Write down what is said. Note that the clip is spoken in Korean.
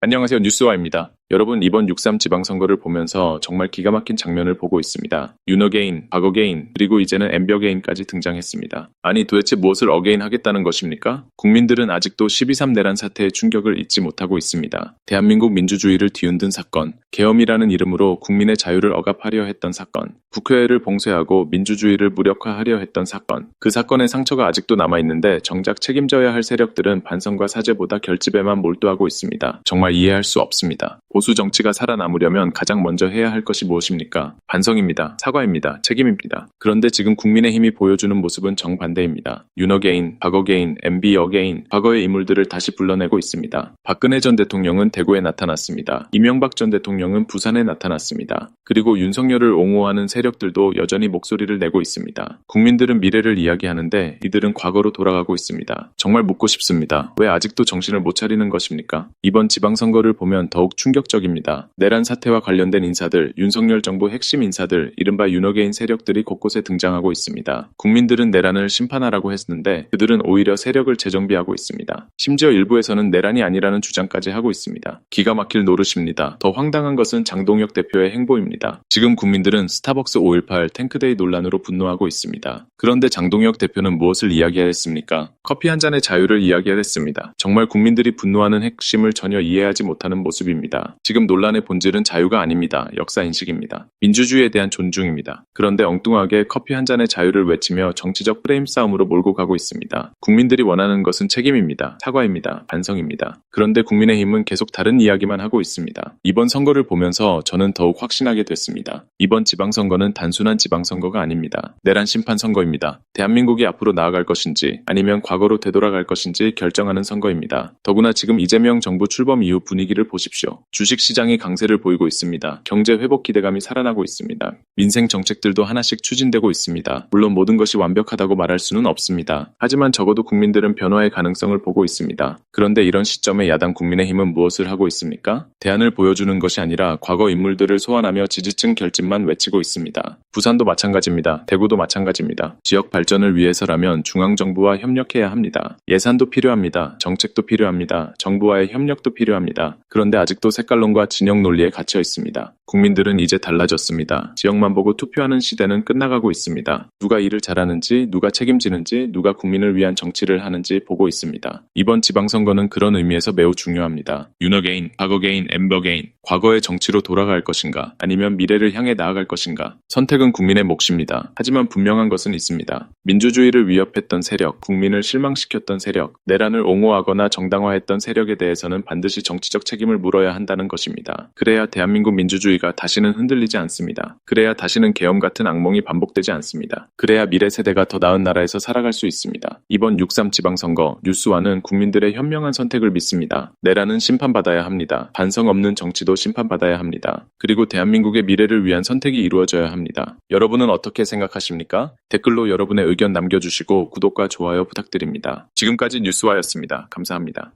안녕하세요. 뉴스와입니다. 여러분, 이번 6.3 지방선거를 보면서 정말 기가 막힌 장면을 보고 있습니다. 윤어게인, 박어게인, 그리고 이제는 엠벼게인까지 등장했습니다. 아니, 도대체 무엇을 어게인 하겠다는 것입니까? 국민들은 아직도 12.3 내란 사태의 충격을 잊지 못하고 있습니다. 대한민국 민주주의를 뒤흔든 사건, 계엄이라는 이름으로 국민의 자유를 억압하려 했던 사건, 국회를 봉쇄하고 민주주의를 무력화하려 했던 사건, 그 사건의 상처가 아직도 남아있는데 정작 책임져야 할 세력들은 반성과 사죄보다 결집에만 몰두하고 있습니다. 정말 이해할 수 없습니다. 보수 정치가 살아남으려면 가장 먼저 해야 할 것이 무엇입니까? 반성입니다. 사과입니다. 책임입니다. 그런데 지금 국민의힘이 보여주는 모습은 정반대입니다. 윤어게인, 박어게인, MB어게인, 과거의 인물들을 다시 불러내고 있습니다. 박근혜 전 대통령은 대구에 나타났습니다. 이명박 전 대통령은 부산에 나타났습니다. 그리고 윤석열을 옹호하는 세력들도 여전히 목소리를 내고 있습니다. 국민들은 미래를 이야기하는데 이들은 과거로 돌아가고 있습니다. 정말 묻고 싶습니다. 왜 아직도 정신을 못 차리는 것입니까? 이번 지방선거를 보면 더욱 충격적입니다. 내란 사태와 관련된 인사들, 윤석열 정부 핵심 인사들, 이른바 윤어게인 세력들이 곳곳에 등장하고 있습니다. 국민들은 내란을 심판하라고 했는데 그들은 오히려 세력을 재정비하고 있습니다. 심지어 일부에서는 내란이 아니라는 주장까지 하고 있습니다. 기가 막힐 노릇입니다. 더 황당한 것은 장동혁 대표의 행보입니다. 지금 국민들은 스타벅스 5.18 탱크데이 논란으로 분노하고 있습니다. 그런데 장동혁 대표는 무엇을 이야기했습니까? 커피 한 잔의 자유를 이야기했습니다. 정말 국민들이 분노하는 핵심을 전혀 이해하지 못하는 모습입니다. 지금 논란의 본질은 자유가 아닙니다. 역사인식입니다. 민주주의에 대한 존중입니다. 그런데 엉뚱하게 커피 한 잔의 자유를 외치며 정치적 프레임 싸움으로 몰고 가고 있습니다. 국민들이 원하는 것은 책임입니다. 사과입니다. 반성입니다. 그런데 국민의힘은 계속 다른 이야기만 하고 있습니다. 이번 선거를 보면서 저는 더욱 확신하게 됐습니다. 이번 지방선거는 단순한 지방선거가 아닙니다. 내란 심판 선거입니다. 대한민국이 앞으로 나아갈 것인지 아니면 과거로 되돌아갈 것인지 결정하는 선거입니다. 더구나 지금 이재명 정부 출범 이후 분위기를 보십시오. 주식시장이 강세를 보이고 있습니다. 경제 회복 기대감이 살아나고 있습니다. 민생 정책들도 하나씩 추진되고 있습니다. 물론 모든 것이 완벽하다고 말할 수는 없습니다. 하지만 적어도 국민들은 변화의 가능성을 보고 있습니다. 그런데 이런 시점에 야당 국민의힘은 무엇을 하고 있습니까? 대안을 보여주는 것이 아니라 과거 인물들을 소환하며 지지층 결집만 외치고 있습니다. 부산도 마찬가지입니다. 대구도 마찬가지입니다. 지역 발전을 위해서라면 중앙정부와 협력해야 합니다. 예산도 필요합니다. 정책도 필요합니다. 정부와의 협력도 필요합니다. 그런데 아직도 색깔론과 진영 논리에 갇혀 있습니다. 국민들은 이제 달라졌습니다. 지역만 보고 투표하는 시대는 끝나가고 있습니다. 누가 일을 잘하는지, 누가 책임지는지, 누가 국민을 위한 정치를 하는지 보고 있습니다. 이번 지방선거는 그런 의미에서 매우 중요합니다. 윤어게인, 박어게인, 엠버게인, 과거의 정치로 돌아갈 것인가, 아니면 미래를 향해 나아갈 것인가. 선택은 국민의 몫입니다. 하지만 분명한 것은 있습니다. 민주주의를 위협했던 세력, 국민을 실망시켰던 세력, 내란을 옹호하거나 정당화했던 세력에 대해서는 반드시 정치적 책임을 물어야 한다는 것입니다. 그래야 대한민국 민주주의가 다시는 흔들리지 않습니다. 그래야 다시는 계엄 같은 악몽이 반복되지 않습니다. 그래야 미래 세대가 더 나은 나라에서 살아갈 수 있습니다. 이번 6.3 지방선거, 뉴스와는 국민들의 현명한 선택을 믿습니다. 내란은 심판받아야 합니다. 반성 없는 정치도 심판받아야 합니다. 그리고 대한민국의 미래를 위한 선택이 이루어져야 합니다. 여러분은 어떻게 생각하십니까? 댓글로 여러분의 의견 남겨주시고 구독과 좋아요 부탁드립니다. 지금까지 뉴스와였습니다. 감사합니다.